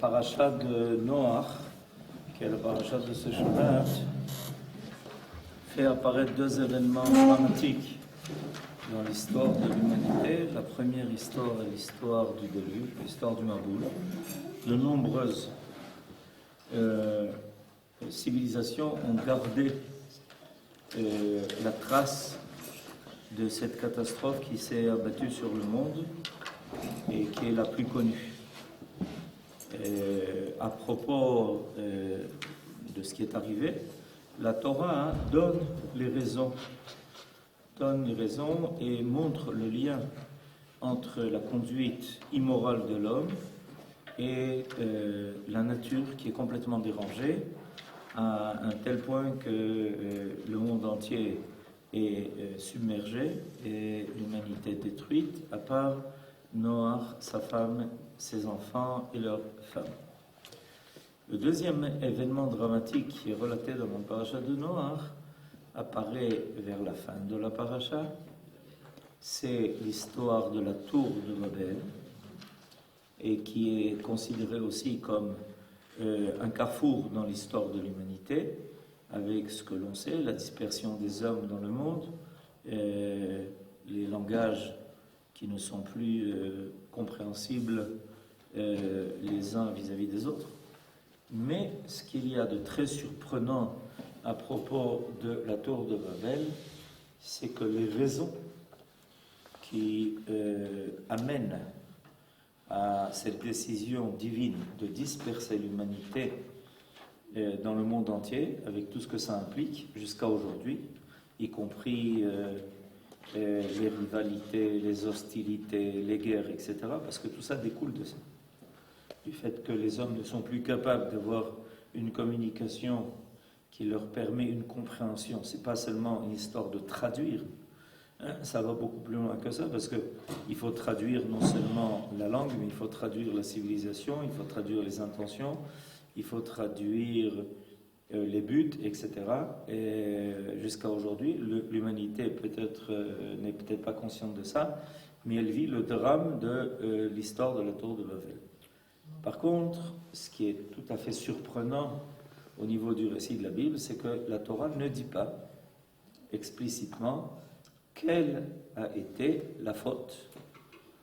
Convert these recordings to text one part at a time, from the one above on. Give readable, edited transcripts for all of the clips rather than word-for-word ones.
paracha de Noach, qui est la paracha de ce Shabbat, fait apparaître deux événements dramatiques dans l'histoire de l'humanité. La première histoire est l'histoire du déluge, l'histoire du Maboul. De nombreuses civilisations ont gardé la trace de cette catastrophe qui s'est abattue sur le monde et qui est la plus connue. À propos de ce qui est arrivé, la Torah donne les raisons et montre le lien entre la conduite immorale de l'homme et la nature qui est complètement dérangée à un tel point que le monde entier est submergé et l'humanité détruite, à part Noach, sa femme, ses enfants et leurs femmes. Le deuxième événement dramatique qui est relaté dans la paracha de Noach apparaît vers la fin de la paracha. C'est l'histoire de la tour de Babel et qui est considérée aussi comme un carrefour dans l'histoire de l'humanité, avec ce que l'on sait, la dispersion des hommes dans le monde, les langages qui ne sont plus compréhensibles les uns vis-à-vis des autres. Mais ce qu'il y a de très surprenant à propos de la tour de Babel, c'est que les raisons qui amènent à cette décision divine de disperser l'humanité dans le monde entier, avec tout ce que ça implique jusqu'à aujourd'hui, y compris les rivalités, les hostilités, les guerres, etc., parce que tout ça découle de ça. Du fait que les hommes ne sont plus capables d'avoir une communication qui leur permet une compréhension. C'est pas seulement une histoire de traduire, ça va beaucoup plus loin que ça, parce qu'il faut traduire non seulement la langue, mais il faut traduire la civilisation, il faut traduire les intentions, il faut traduire les buts, etc. Et jusqu'à aujourd'hui, l'humanité n'est peut-être pas consciente de ça, mais elle vit le drame de l'histoire de la tour de Babel. Par contre, ce qui est tout à fait surprenant au niveau du récit de la Bible, c'est que la Torah ne dit pas explicitement quelle a été la faute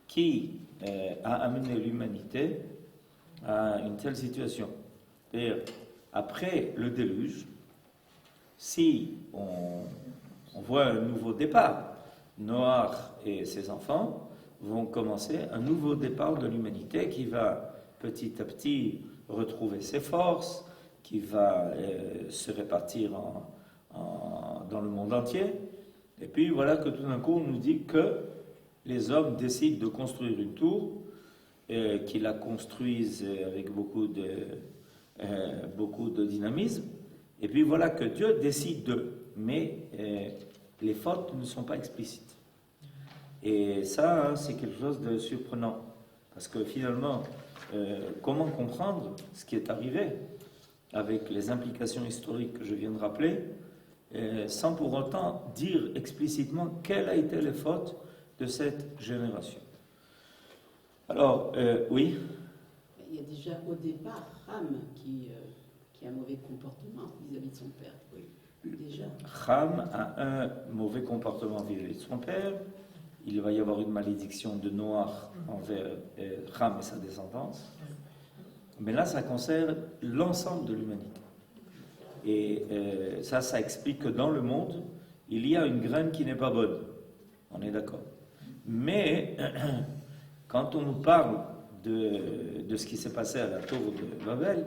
qui a amené l'humanité à une telle situation. C'est-à-dire, après le déluge, si on voit un nouveau départ, Noach et ses enfants vont commencer un nouveau départ de l'humanité qui va petit à petit retrouver ses forces, qui va se répartir dans le monde entier. Et puis voilà que tout d'un coup on nous dit que les hommes décident de construire une tour, qu'ils la construisent avec beaucoup de dynamisme. Et puis voilà que Dieu décide d'eux. Mais les fautes ne sont pas explicites. Et ça, c'est quelque chose de surprenant. Parce que finalement, comment comprendre ce qui est arrivé avec les implications historiques que je viens de rappeler, sans pour autant dire explicitement quelle a été les fautes de cette génération. Alors, oui. Il y a déjà au départ Ham qui a un mauvais comportement vis-à-vis de son père. Oui, déjà. Ham a un mauvais comportement vis-à-vis de son père. Il va y avoir une malédiction de Noach envers Ham et sa descendance. Mais là, ça concerne l'ensemble de l'humanité. Et ça explique que dans le monde, il y a une graine qui n'est pas bonne. On est d'accord. Mais quand on nous parle de ce qui s'est passé à la tour de Babel,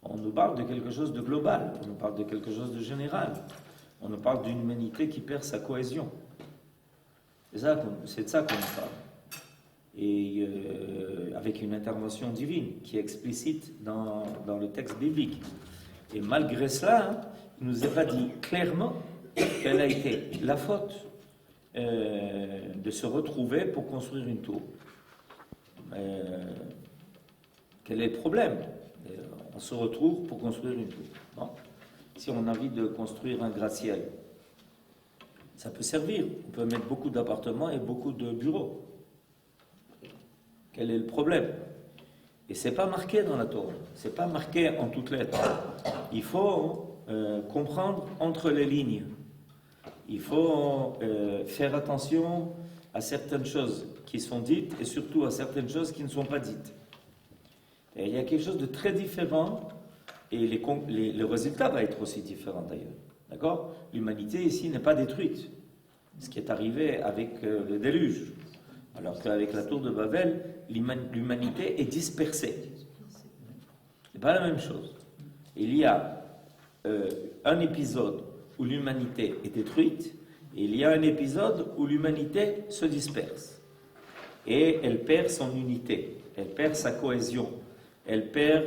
on nous parle de quelque chose de global, on nous parle de quelque chose de général. On nous parle d'une humanité qui perd sa cohésion. C'est de ça qu'on nous parle. Et avec une intervention divine qui est explicite dans le texte biblique. Et malgré cela, il ne nous est pas dit clairement quelle a été la faute de se retrouver pour construire une tour. Quel est le problème? On se retrouve pour construire une tour. Bon. Si on a envie de construire un gratte-ciel, ça peut servir. On peut mettre beaucoup d'appartements et beaucoup de bureaux. Quel est le problème? Et ce n'est pas marqué dans la Torah, ce n'est pas marqué en toutes lettres. Il faut comprendre entre les lignes. Il faut faire attention à certaines choses qui sont dites et surtout à certaines choses qui ne sont pas dites. Et il y a quelque chose de très différent et le résultat va être aussi différent d'ailleurs. D'accord ? L'humanité ici n'est pas détruite. Ce qui est arrivé avec le déluge. Alors qu'avec la tour de Babel, l'humanité est dispersée. Ce n'est pas la même chose. Il y a un épisode où l'humanité est détruite, et il y a un épisode où l'humanité se disperse. Et elle perd son unité, elle perd sa cohésion, elle perd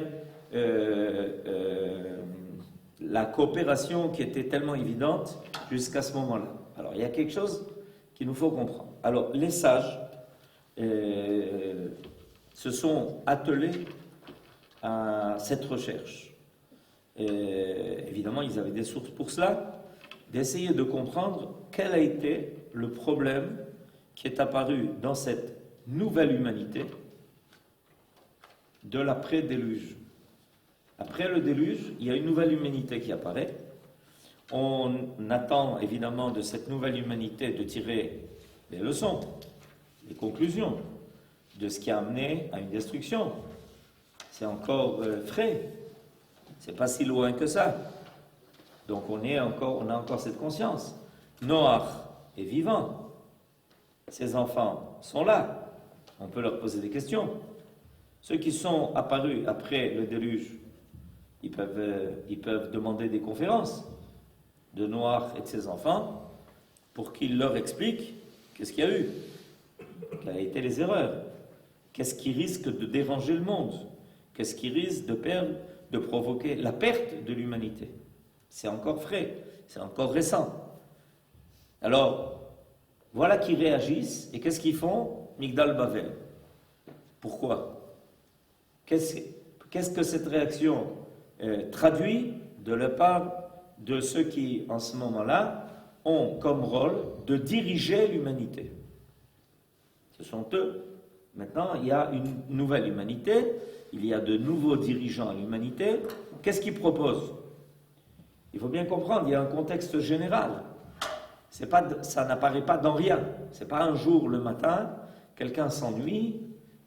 la coopération qui était tellement évidente jusqu'à ce moment-là. Alors il y a quelque chose qu'il nous faut comprendre. Alors les sages se sont attelés à cette recherche. Évidemment, ils avaient des sources pour cela, d'essayer de comprendre quel a été le problème qui est apparu dans cette nouvelle humanité de l'après-déluge. Après le déluge, il y a une nouvelle humanité qui apparaît. On attend évidemment de cette nouvelle humanité de tirer les leçons, les conclusions de ce qui a amené à une destruction. C'est encore frais, c'est pas si loin que ça. Donc on a encore cette conscience. Noach est vivant, ses enfants sont là, on peut leur poser des questions. Ceux qui sont apparus après le déluge, ils peuvent demander des conférences de Noach et de ses enfants pour qu'ils leur expliquent qu'est-ce qu'il y a eu, quelles ont été les erreurs, qu'est-ce qui risque de déranger le monde, qu'est-ce qui risque de provoquer la perte de l'humanité. C'est encore frais, c'est encore récent. Alors, voilà qu'ils réagissent, et qu'est-ce qu'ils font? Migdal Bavel. Pourquoi? Qu'est-ce que cette réaction traduit de la part de ceux qui, en ce moment-là, ont comme rôle de diriger l'humanité? Ce sont eux. Maintenant, il y a une nouvelle humanité, il y a de nouveaux dirigeants à l'humanité. Qu'est-ce qu'ils proposent? Il faut bien comprendre, il y a un contexte général. Ça n'apparaît pas dans rien. C'est pas un jour, le matin, quelqu'un s'ennuie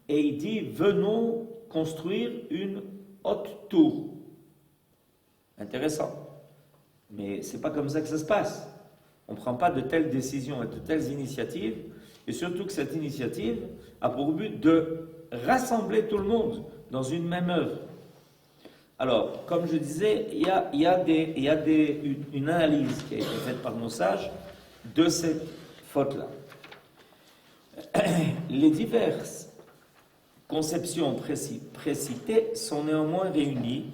et il dit « Venons construire une haute tour ». Intéressant. Mais c'est pas comme ça que ça se passe. On ne prend pas de telles décisions et de telles initiatives, et surtout que cette initiative a pour but de rassembler tout le monde dans une même œuvre. Alors, comme je disais, il y a une analyse qui a été faite par nos sages de cette faute-là. Les diverses conceptions précitées sont néanmoins réunies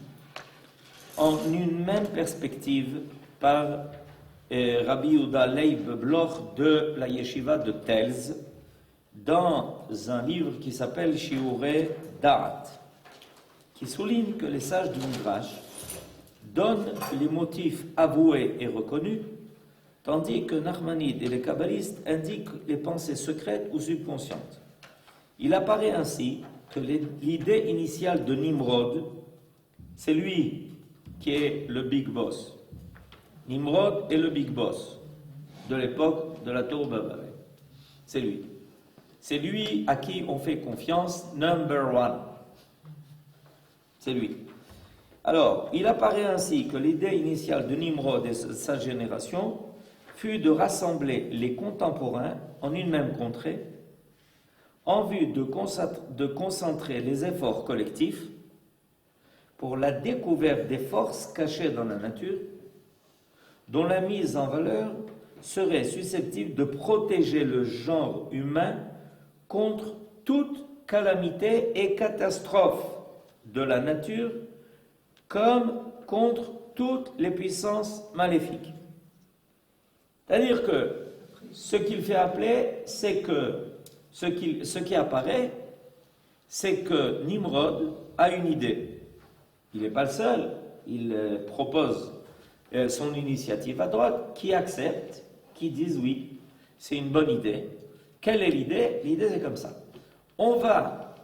en une même perspective par Rabbi Yehuda Leib Bloch de la Yeshiva de Telz dans un livre qui s'appelle Shiurei Da'at, qui souligne que les sages du Midrash donnent les motifs avoués et reconnus, tandis que Nachmanide et les kabbalistes indiquent les pensées secrètes ou subconscientes. Il apparaît ainsi que l'idée initiale de Nimrod, c'est lui qui est le big boss. Nimrod est le big boss de l'époque de la tour Babel. C'est lui. C'est lui à qui on fait confiance, number one. C'est lui. Alors, il apparaît ainsi que l'idée initiale de Nimrod et de sa génération fut de rassembler les contemporains en une même contrée en vue de concentrer les efforts collectifs pour la découverte des forces cachées dans la nature, dont la mise en valeur serait susceptible de protéger le genre humain contre toute calamité et catastrophe de la nature, comme contre toutes les puissances maléfiques. C'est-à-dire que ce qu'il fait appeler, c'est que ce qui apparaît, c'est que Nimrod a une idée. Il n'est pas le seul, il propose son initiative à droite, qui accepte, qui disent oui, c'est une bonne idée. Quelle est l'idée? L'idée c'est comme ça. On va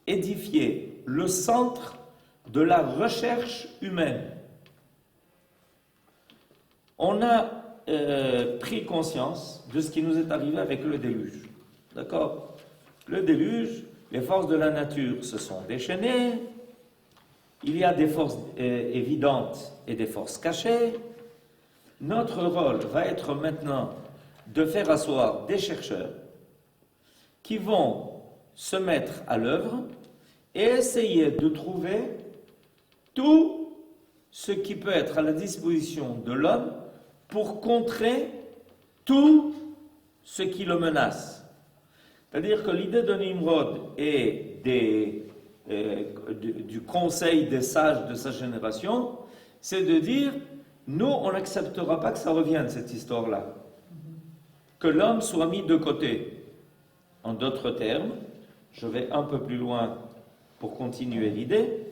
édifier le centre de la recherche humaine. On a pris conscience de ce qui nous est arrivé avec le déluge. D'accord? Le déluge, les forces de la nature se sont déchaînées, il y a des forces évidentes et des forces cachées. Notre rôle va être maintenant de faire asseoir des chercheurs qui vont se mettre à l'œuvre et essayer de trouver tout ce qui peut être à la disposition de l'homme pour contrer tout ce qui le menace. C'est-à-dire que l'idée de Nimrod et du conseil des sages de sa génération, c'est de dire, nous, on n'acceptera pas que ça revienne, cette histoire-là. Que l'homme soit mis de côté. En d'autres termes, je vais un peu plus loin pour continuer l'idée,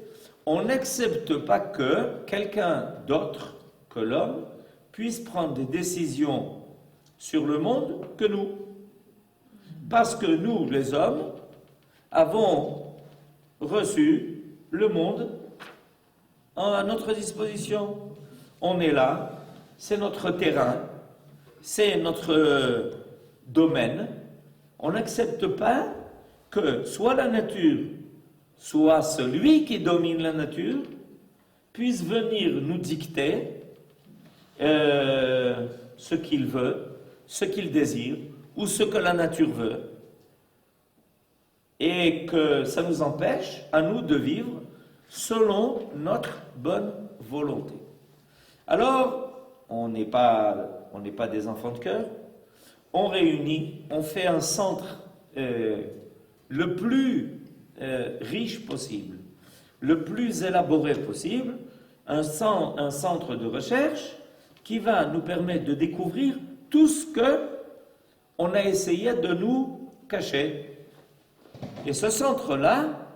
on n'accepte pas que quelqu'un d'autre que l'homme puisse prendre des décisions sur le monde que nous. Parce que nous, les hommes, avons reçu le monde à notre disposition. On est là, c'est notre terrain, c'est notre domaine. On n'accepte pas que soit la nature, soit celui qui domine la nature, puisse venir nous dicter ce qu'il veut, ce qu'il désire, ou ce que la nature veut, et que ça nous empêche, à nous, de vivre selon notre bonne volonté. Alors, on n'est pas des enfants de cœur, on réunit, on fait un centre le plus riche possible, le plus élaboré possible, un centre de recherche qui va nous permettre de découvrir tout ce que on a essayé de nous cacher. Et ce centre-là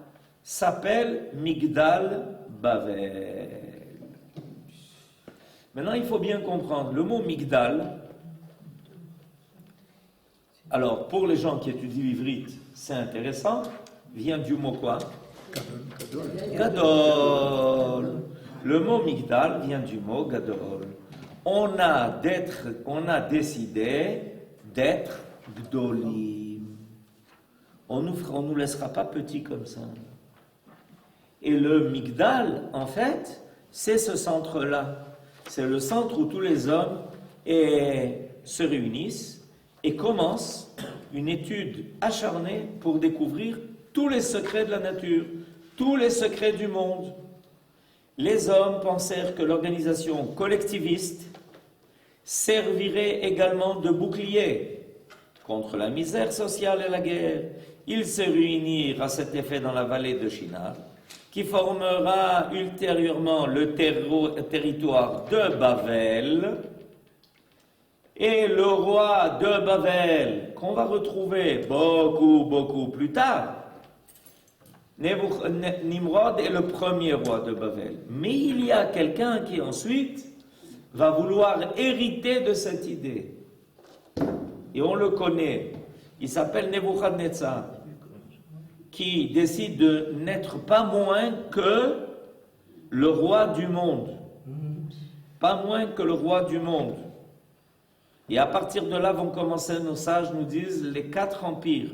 s'appelle Migdal Bavel. Maintenant, il faut bien comprendre, le mot Migdal, alors pour les gens qui étudient l'ivrite, c'est intéressant, vient du mot quoi? Gadol. Le mot Migdal vient du mot Gadol. On a décidé d'être Gdolim. On nous laissera pas petits comme ça. Et le Migdal, en fait, c'est ce centre-là. C'est le centre où tous les hommes se réunissent et commencent une étude acharnée pour découvrir tous les secrets de la nature, tous les secrets du monde. Les hommes pensèrent que l'organisation collectiviste servirait également de bouclier contre la misère sociale et la guerre. Ils se réunirent à cet effet dans la vallée de Shinar, qui formera ultérieurement le territoire de Bavel, et le roi de Bavel, qu'on va retrouver beaucoup plus tard. Nimrod est le premier roi de Bavel. Mais il y a quelqu'un qui ensuite va vouloir hériter de cette idée. Et on le connaît. Il s'appelle Nebuchadnezzar, qui décide de n'être pas moins que le roi du monde. Pas moins que le roi du monde. Et à partir de là vont commencer, nos sages nous disent, les 4 empires.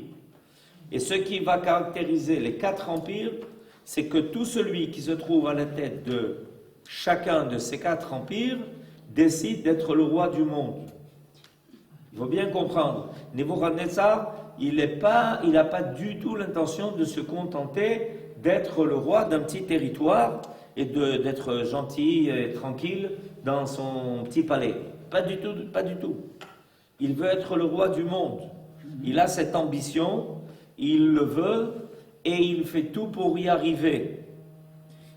Et ce qui va caractériser les 4 empires, c'est que tout celui qui se trouve à la tête de chacun de ces 4 empires décide d'être le roi du monde. Il faut bien comprendre. Nebuchadnezzar, il n'a pas du tout l'intention de se contenter d'être le roi d'un petit territoire et d'être gentil et tranquille dans son petit palais. Pas du tout, pas du tout. Il veut être le roi du monde. Il a cette ambition, il le veut et il fait tout pour y arriver.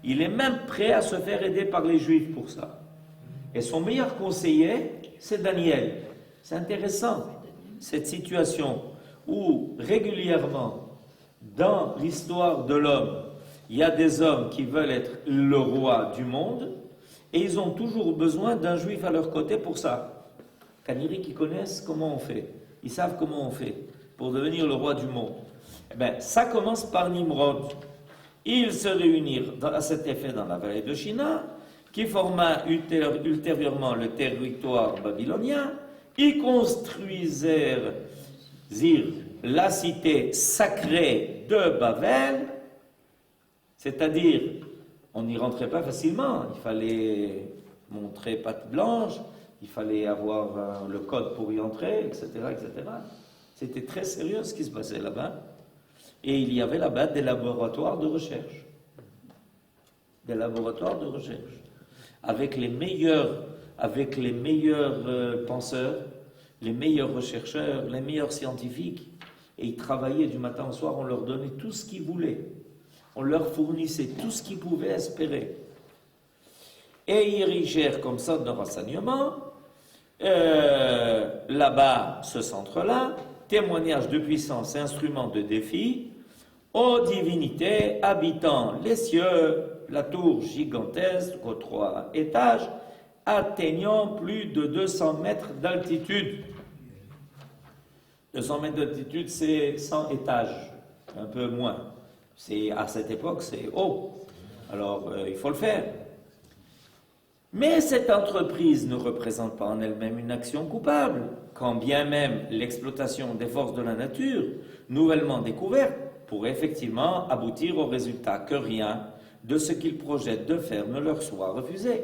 Il est même prêt à se faire aider par les Juifs pour ça. Et son meilleur conseiller, c'est Daniel. C'est intéressant, cette situation où régulièrement, dans l'histoire de l'homme, il y a des hommes qui veulent être le roi du monde et ils ont toujours besoin d'un juif à leur côté pour ça. Kaniri qui connaissent comment on fait, ils savent comment on fait pour devenir le roi du monde. Eh bien, ça commence par Nimrod. Ils se réunirent à cet effet dans la vallée de Shinar, qui forma ultérieurement le territoire babylonien. Ils construisirent la cité sacrée de Babel, c'est-à-dire, on n'y rentrait pas facilement, il fallait montrer patte blanche, il fallait avoir le code pour y entrer, etc., etc. C'était très sérieux ce qui se passait là-bas. Et il y avait là-bas des laboratoires de recherche. Des laboratoires de recherche. Avec les meilleurs penseurs, les meilleurs rechercheurs, les meilleurs scientifiques. Et ils travaillaient du matin au soir, on leur donnait tout ce qu'ils voulaient. On leur fournissait tout ce qu'ils pouvaient espérer. Et ils érigèrent comme ça de renseignement. Là-bas, ce centre-là, témoignage de puissance, instrument de défi, aux divinités habitant les cieux, la tour gigantesque aux 3 étages, atteignant plus de 200 mètres d'altitude. 200 mètres d'altitude, c'est 100 étages, un peu moins. À cette époque, c'est haut. Alors, il faut le faire. Mais cette entreprise ne représente pas en elle-même une action coupable, quand bien même l'exploitation des forces de la nature, nouvellement découvertes, pourrait effectivement aboutir au résultat que rien de ce qu'ils projettent de faire ne leur soit refusé.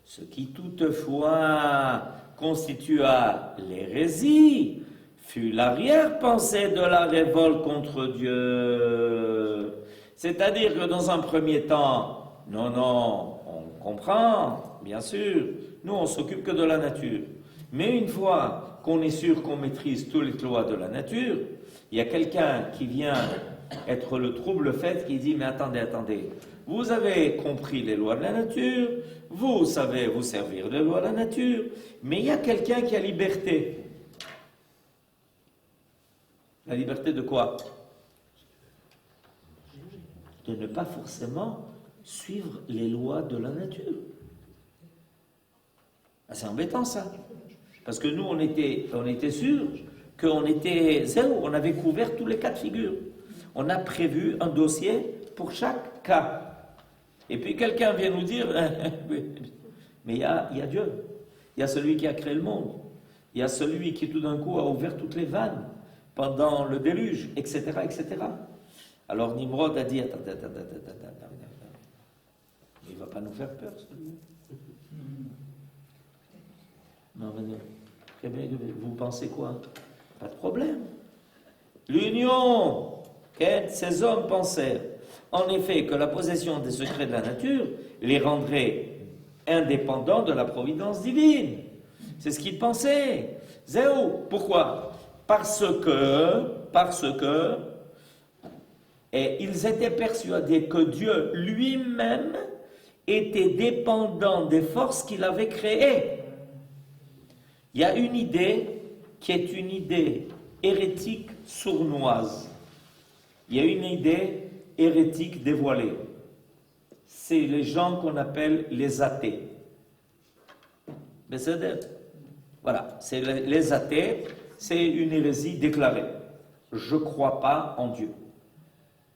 Ce qui toutefois constitua l'hérésie fut l'arrière-pensée de la révolte contre Dieu. C'est-à-dire que dans un premier temps, non, on comprend, bien sûr, nous on s'occupe que de la nature. Mais une fois qu'on est sûr qu'on maîtrise toutes les lois de la nature, il y a quelqu'un qui vient être le trouble fait, qui dit, mais attendez, vous avez compris les lois de la nature, vous savez vous servir des lois de la nature, mais il y a quelqu'un qui a liberté. La liberté de quoi? De ne pas forcément suivre les lois de la nature. Ah, c'est embêtant ça. Parce que nous, on était sûrs qu'on était zéro, on avait couvert tous les cas de figure. On a prévu un dossier pour chaque cas. Et puis quelqu'un vient nous dire, mais il y a Dieu, il y a celui qui a créé le monde, il y a celui qui tout d'un coup a ouvert toutes les vannes pendant le déluge, etc., etc. Alors Nimrod a dit, attends, il ne va pas nous faire peur, celui-là. Non, mais vous pensez quoi? Pas de problème. L'union, ces hommes pensèrent, en effet, que la possession des secrets de la nature les rendrait indépendants de la providence divine. C'est ce qu'ils pensaient. Zéro. Pourquoi? Parce que et ils étaient persuadés que Dieu lui-même était dépendant des forces qu'il avait créées. Il y a une idée qui est une idée hérétique sournoise. Il y a une idée hérétique dévoilée. C'est les gens qu'on appelle les athées. Voilà, c'est les athées, c'est une hérésie déclarée. Je ne crois pas en Dieu.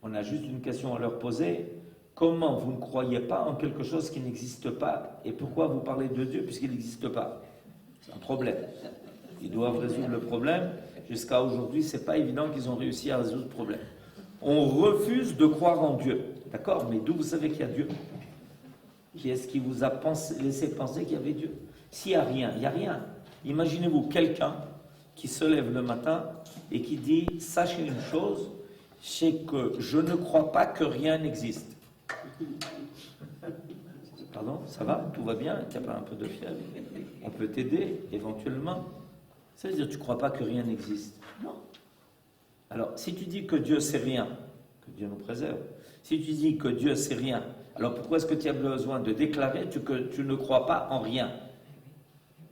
On a juste une question à leur poser. Comment vous ne croyez pas en quelque chose qui n'existe pas? Et pourquoi vous parlez de Dieu puisqu'il n'existe pas? C'est un problème. Ils doivent résoudre le problème. Jusqu'à aujourd'hui, ce n'est pas évident qu'ils ont réussi à résoudre le problème. On refuse de croire en Dieu. D'accord? Mais d'où vous savez qu'il y a Dieu? Qui est-ce qui vous a laissé penser qu'il y avait Dieu? S'il n'y a rien, il n'y a rien. Imaginez-vous quelqu'un qui se lève le matin et qui dit « Sachez une chose, c'est que je ne crois pas que rien n'existe. » Pardon? Ça va? Tout va bien? Tu n'as pas un peu de fièvre? On peut t'aider, éventuellement. Ça veut dire que tu ne crois pas que rien n'existe? Non. Alors, si tu dis que Dieu sait rien, que Dieu nous préserve, si tu dis que Dieu sait rien, alors pourquoi est-ce que tu as besoin de déclarer que tu ne crois pas en rien?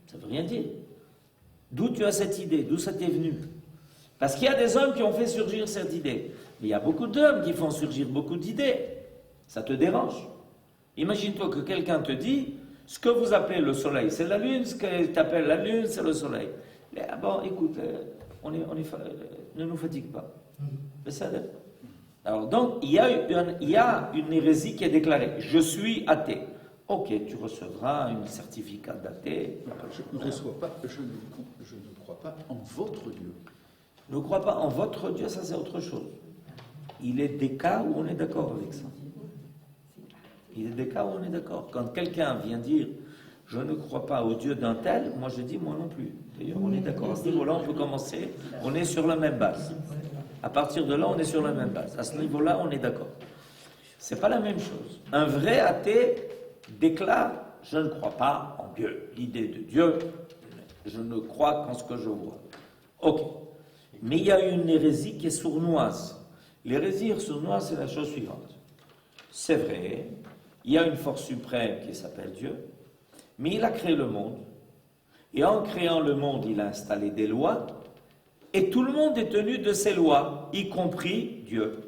Ça ne veut rien dire. D'où tu as cette idée? D'où ça t'est venu? Parce qu'il y a des hommes qui ont fait surgir cette idée. Mais il y a beaucoup d'hommes qui font surgir beaucoup d'idées. Ça te dérange? Imagine-toi que quelqu'un te dit, ce que vous appelez le soleil, c'est la lune, ce que tu appelles la lune, c'est le soleil. Bon, écoute, ne nous fatigue pas. Mais ça l'est. Alors donc, il y a une hérésie qui est déclarée. Je suis athée. Ok, tu recevras un certificat d'athée. Je ne crois pas en votre Dieu. Ne crois pas en votre Dieu, ça c'est autre chose. Il est des cas où on est d'accord avec ça. Il est des cas où on est d'accord. Quand quelqu'un vient dire « je ne crois pas au Dieu d'un tel », moi je dis « moi non plus ». D'ailleurs, on est d'accord. À ce niveau-là, on peut commencer. On est sur la même base. À partir de là, on est sur la même base. À ce niveau-là, on est d'accord. C'est pas la même chose. Un vrai athée déclare « je ne crois pas en Dieu ». L'idée de Dieu, je ne crois qu'en ce que je vois. Ok. Mais il y a une hérésie qui est sournoise. L'hérésie sournoise, c'est la chose suivante. C'est vrai, il y a une force suprême qui s'appelle Dieu, mais il a créé le monde. Et en créant le monde, il a installé des lois, et tout le monde est tenu de ces lois, y compris Dieu.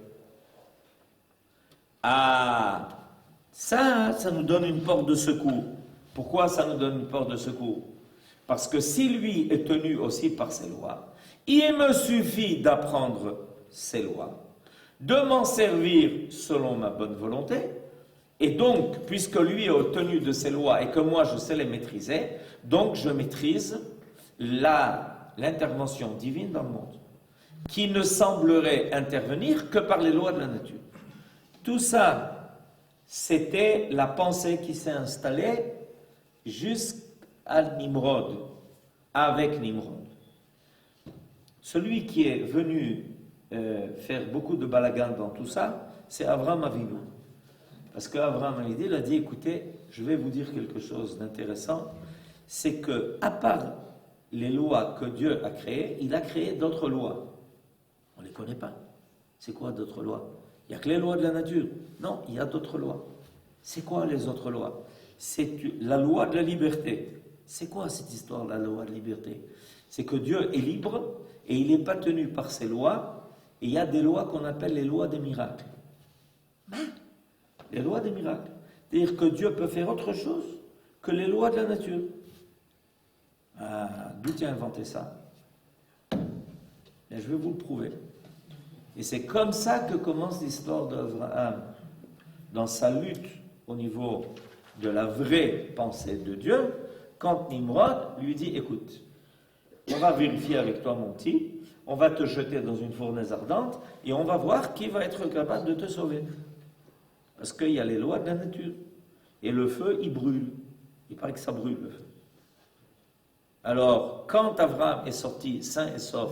Ah, ça nous donne une porte de secours. Pourquoi ça nous donne une porte de secours? Parce que si lui est tenu aussi par ses lois, il me suffit d'apprendre ces lois, de m'en servir selon ma bonne volonté, et donc, puisque lui est tenu de ces lois et que moi je sais les maîtriser, donc je maîtrise l'intervention divine dans le monde, qui ne semblerait intervenir que par les lois de la nature. Tout ça, c'était la pensée qui s'est installée jusqu'à Nimrod, avec Nimrod. Celui qui est venu faire beaucoup de balagan dans tout ça, c'est Abraham Avinu. Parce qu'Abraham il a dit, écoutez, je vais vous dire quelque chose d'intéressant, c'est que, à part les lois que Dieu a créées, il a créé d'autres lois. On ne les connaît pas. C'est quoi d'autres lois? Il n'y a que les lois de la nature. Non, il y a d'autres lois. C'est quoi les autres lois? C'est la loi de la liberté. C'est quoi cette histoire de la loi de la liberté? C'est que Dieu est libre et il n'est pas tenu par ses lois. Et il y a des lois qu'on appelle les lois des miracles. Les lois des miracles. C'est-à-dire que Dieu peut faire autre chose que les lois de la nature. Ah, d'où tu as inventé ça? Et je vais vous le prouver. Et c'est comme ça que commence l'histoire d'Abraham. Dans sa lutte au niveau de la vraie pensée de Dieu, quand Nimrod lui dit, écoute, on va vérifier avec toi mon petit, on va te jeter dans une fournaise ardente et on va voir qui va être capable de te sauver. Parce qu'il y a les lois de la nature. Et le feu, il brûle. Il paraît que ça brûle, le feu. Alors, quand Abraham est sorti sain et sauf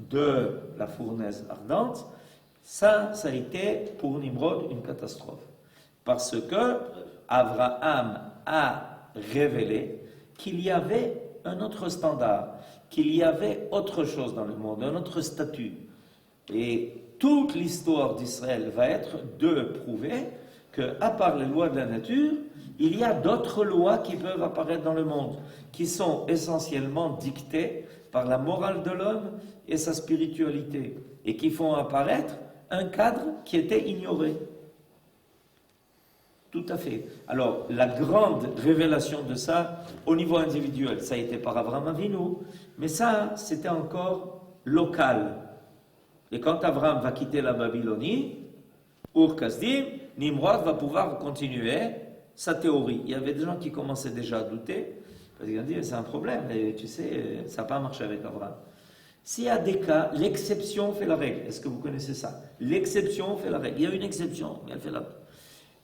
de la fournaise ardente, ça a été pour Nimrod une catastrophe. Parce que Abraham a révélé qu'il y avait un autre standard, qu'il y avait autre chose dans le monde, un autre statut. Et toute l'histoire d'Israël va être de prouver qu'à part les lois de la nature, il y a d'autres lois qui peuvent apparaître dans le monde, qui sont essentiellement dictées par la morale de l'homme et sa spiritualité, et qui font apparaître un cadre qui était ignoré. Tout à fait. Alors, la grande révélation de ça, au niveau individuel, ça a été par Abraham Avinu, mais ça, c'était encore local. Et quand Abraham va quitter la Babylonie, Ur Kasdim, Nimrod va pouvoir continuer sa théorie. Il y avait des gens qui commençaient déjà à douter, parce qu'ils ont dit, c'est un problème, et tu sais, ça n'a pas marché avec Abraham. S'il y a des cas, l'exception fait la règle. Est-ce que vous connaissez ça? L'exception fait la règle. Il y a une exception, mais elle fait la règle.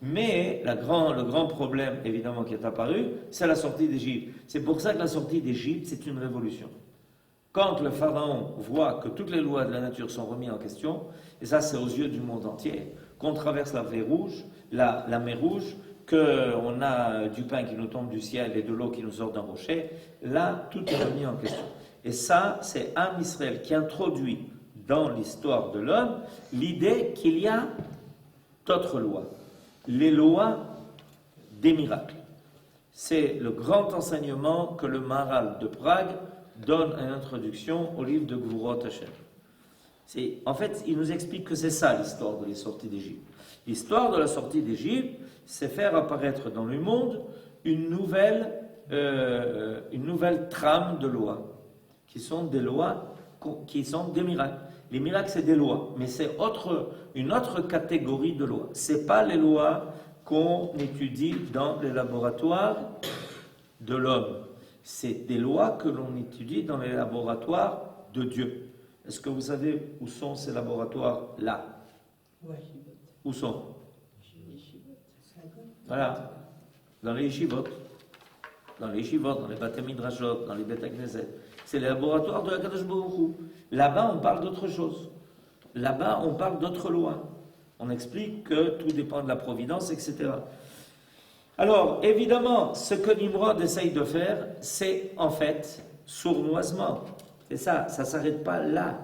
Mais le grand problème, évidemment, qui est apparu, c'est la sortie d'Égypte. C'est pour ça que la sortie d'Égypte, c'est une révolution. Quand le pharaon voit que toutes les lois de la nature sont remises en question, et ça c'est aux yeux du monde entier, qu'on traverse la mer Rouge, la mer Rouge, qu'on a du pain qui nous tombe du ciel et de l'eau qui nous sort d'un rocher, là, tout est remis en question. Et ça, c'est Am Israël qui introduit dans l'histoire de l'homme l'idée qu'il y a d'autres lois. Les lois des miracles. C'est le grand enseignement que le Maharal de Prague donne en introduction au livre de Gvurot Hashem. En fait, il nous explique que c'est ça l'histoire de la sortie d'Égypte. L'histoire de la sortie d'Égypte, c'est faire apparaître dans le monde une nouvelle trame de lois, qui sont des lois, qui sont des miracles. Les miracles, c'est des lois, mais c'est une autre catégorie de lois. Ce n'est pas les lois qu'on étudie dans les laboratoires de l'homme. C'est des lois que l'on étudie dans les laboratoires de Dieu. Est-ce que vous savez où sont ces laboratoires-là? Ouais. Où sont? Voilà, dans les yeshivot, dans les Bate Midrashot, dans les Beit Knesset. C'est les laboratoires de la Kadosh Baruch Hu. Là-bas, on parle d'autre chose. Là-bas, on parle d'autres lois. On explique que tout dépend de la providence, etc. Alors, évidemment, ce que Nimrod essaye de faire, c'est en fait sournoisement. C'est ça ne s'arrête pas là.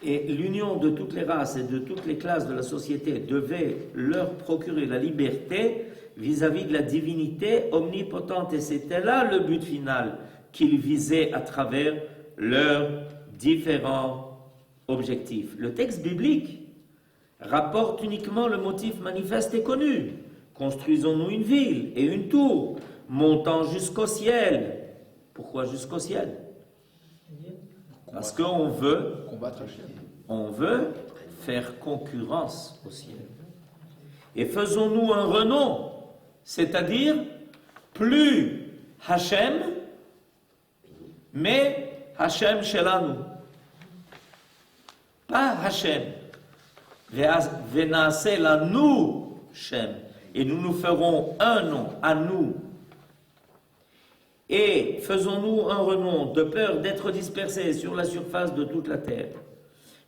Et l'union de toutes les races et de toutes les classes de la société devait leur procurer la liberté vis-à-vis de la divinité omnipotente. Et c'était là le but final qu'ils visaient à travers leurs différents objectifs. Le texte biblique rapporte uniquement le motif manifeste et connu. Construisons-nous une ville et une tour, montant jusqu'au ciel. Pourquoi jusqu'au ciel? Parce qu'on veut combattre Hachem. On veut faire concurrence au ciel. Et faisons-nous un renom, c'est-à-dire plus Hachem, mais Hachem Shelanu. Pas Hachem. Venaase la nous, Shem. Et nous nous ferons un nom à nous. Et faisons-nous un renom de peur d'être dispersés sur la surface de toute la terre.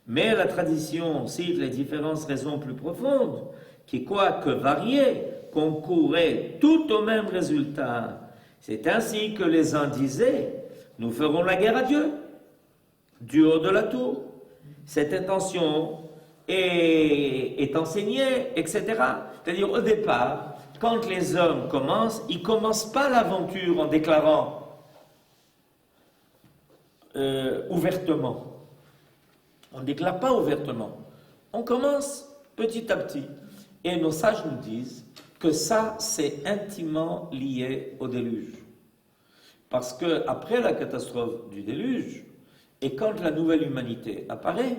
Mais la tradition cite les différentes raisons plus profondes qui, quoique variées, concouraient tout au même résultat. C'est ainsi que les uns disaient « Nous ferons la guerre à Dieu, du haut de la tour. » Cette intention est enseignée, etc. C'est-à-dire, au départ, quand les hommes commencent, ils ne commencent pas l'aventure en déclarant ouvertement. On ne déclare pas ouvertement. On commence petit à petit. Et nos sages nous disent que ça, c'est intimement lié au déluge. Parce que après la catastrophe du déluge, et quand la nouvelle humanité apparaît,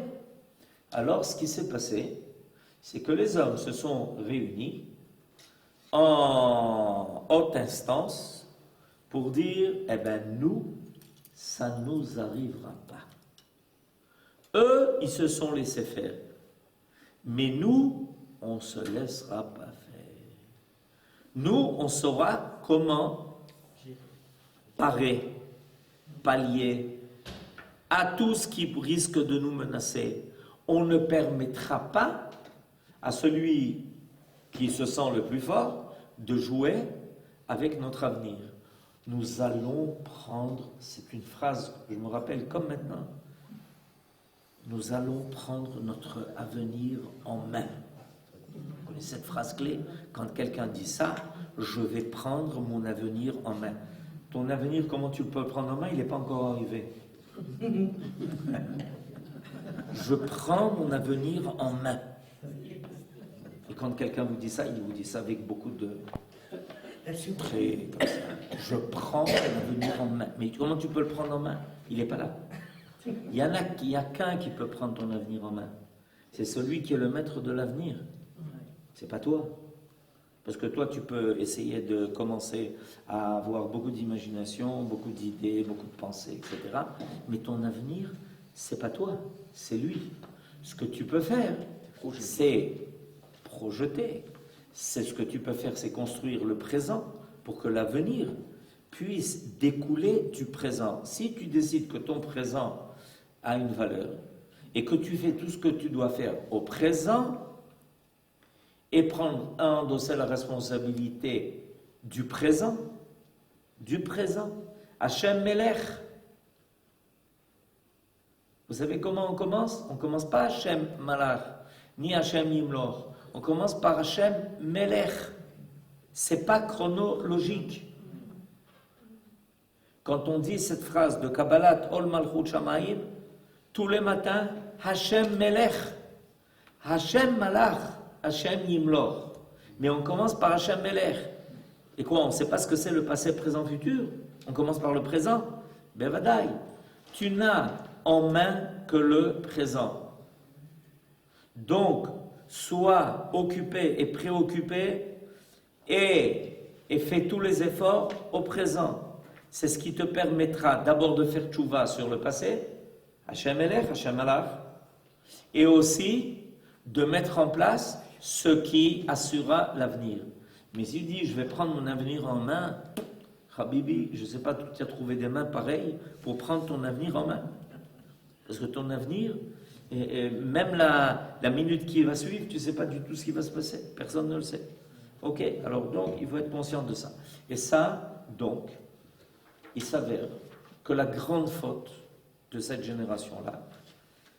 alors ce qui s'est passé, c'est que les hommes se sont réunis en haute instance pour dire, eh bien nous, ça ne nous arrivera pas. Eux, ils se sont laissés faire. Mais nous, on ne se laissera pas faire. Nous, on saura comment parer, pallier à tout ce qui risque de nous menacer. On ne permettra pas à celui qui se sent le plus fort de jouer avec notre avenir. Nous allons prendre, c'est une phrase que je me rappelle comme maintenant, nous allons prendre notre avenir en main. Vous connaissez cette phrase clé? Quand quelqu'un dit ça, je vais prendre mon avenir en main. Ton avenir, comment tu peux le prendre en main? Il n'est pas encore arrivé. Je prends mon avenir en main. Et quand quelqu'un vous dit ça, il vous dit ça avec beaucoup de... Très comme ça. Je prends mon avenir en main. Mais comment tu peux le prendre en main? Il n'est pas là. Il n'y a qu'un qui peut prendre ton avenir en main. C'est celui qui est le maître de l'avenir. C'est pas toi. Parce que toi, tu peux essayer de commencer à avoir beaucoup d'imagination, beaucoup d'idées, beaucoup de pensées, etc. Mais ton avenir, c'est pas toi, c'est lui. Ce que tu peux faire, c'est projeter. C'est ce que tu peux faire, c'est construire le présent pour que l'avenir puisse découler du présent. Si tu décides que ton présent a une valeur et que tu fais tout ce que tu dois faire au présent et endosser la responsabilité du présent, Hachem Melech. Vous savez comment on commence? On ne commence pas Hachem Malach, ni Hachem Yimloch. On commence par Hachem Melech. C'est pas chronologique. Quand on dit cette phrase de Kabbalat Ol Malchut Shamayim, tous les matins, Hachem Melech, Hachem Malach, Hachem Yimloch. Mais on commence par Hachem Melech. Et quoi? On ne sait pas ce que c'est le passé, présent, futur. On commence par le présent. Ben vadaï. Tu n'as en main que le présent. Donc, sois occupé et préoccupé et fais tous les efforts au présent. C'est ce qui te permettra d'abord de faire tchouva sur le passé, Hashem Elech, Hashem Alach, et aussi de mettre en place ce qui assurera l'avenir. Mais s'il dit, je vais prendre mon avenir en main, Habibi, je ne sais pas, tu as trouvé des mains pareilles pour prendre ton avenir en main. Parce que ton avenir, et même la minute qui va suivre, tu ne sais pas du tout ce qui va se passer. Personne ne le sait. Ok, alors donc, il faut être conscient de ça. Et ça, donc, il s'avère que la grande faute de cette génération-là,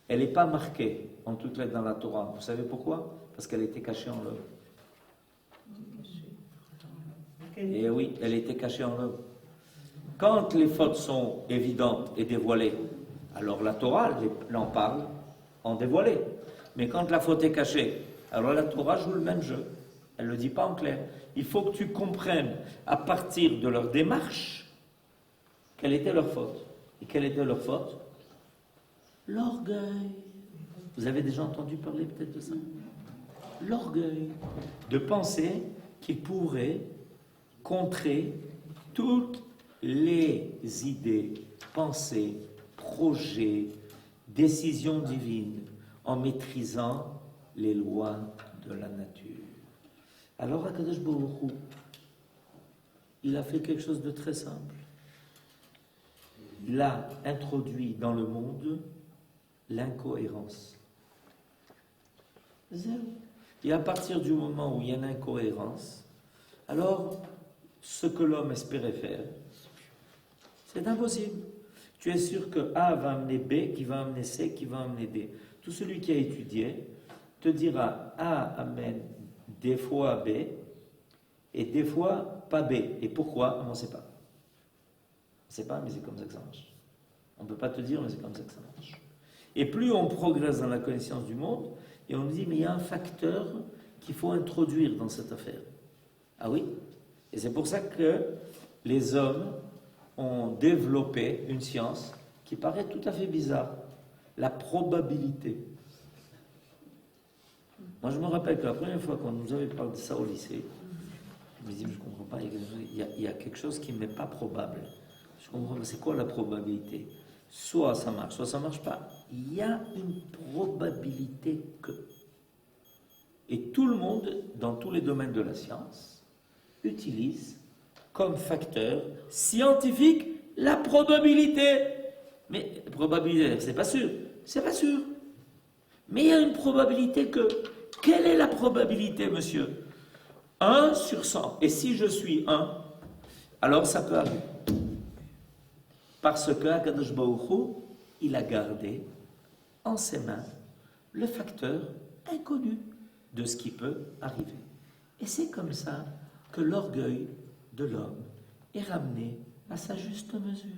elle n'est pas marquée en toutes lettres dans la Torah. Vous savez pourquoi? Parce qu'elle était cachée en l'homme. Et oui, elle était cachée en l'homme. Quand les fautes sont évidentes et dévoilées, alors la Torah en parle en dévoilé. Mais quand la faute est cachée, alors la Torah joue le même jeu. Elle ne le dit pas en clair. Il faut que tu comprennes à partir de leur démarche quelle était leur faute. Et quelle était leur faute? L'orgueil. Vous avez déjà entendu parler peut-être de ça? L'orgueil. De penser qu'ils pourraient contrer toutes les idées, pensées, projets, décisions divines en maîtrisant les lois de la nature. Alors Akadosh Baruch Hu, il a fait quelque chose de très simple. Il a introduit dans le monde l'incohérence. Et à partir du moment où il y a une incohérence, alors ce que l'homme espérait faire, c'est impossible. Tu es sûr que A va amener B, qui va amener C, qui va amener D. Tout celui qui a étudié te dira A amène des fois B et des fois pas B. Et pourquoi? On ne sait pas. On ne sait pas, mais c'est comme ça que ça marche. On ne peut pas te dire, mais c'est comme ça que ça marche. Et plus on progresse dans la connaissance du monde, et on nous dit, mais il y a un facteur qu'il faut introduire dans cette affaire. Ah oui? Et c'est pour ça que les hommes ont développé une science qui paraît tout à fait bizarre. La probabilité. Moi, je me rappelle que la première fois qu'on nous avait parlé de ça au lycée, je me dis, mais je ne comprends pas, il y a quelque chose qui n'est pas probable. Je comprends pas, c'est quoi la probabilité? Soit ça marche, soit ça ne marche pas. Il y a une probabilité que. Et tout le monde, dans tous les domaines de la science, utilise comme facteur scientifique la probabilité. Mais probabilité, c'est pas sûr. C'est pas sûr. Mais il y a une probabilité que. Quelle est la probabilité, monsieur? 1 sur 100. Et si je suis 1, alors ça peut arriver. Parce que Akadosh Baruch Hu, il a gardé en ses mains le facteur inconnu de ce qui peut arriver. Et c'est comme ça que l'orgueil de l'homme est ramené à sa juste mesure.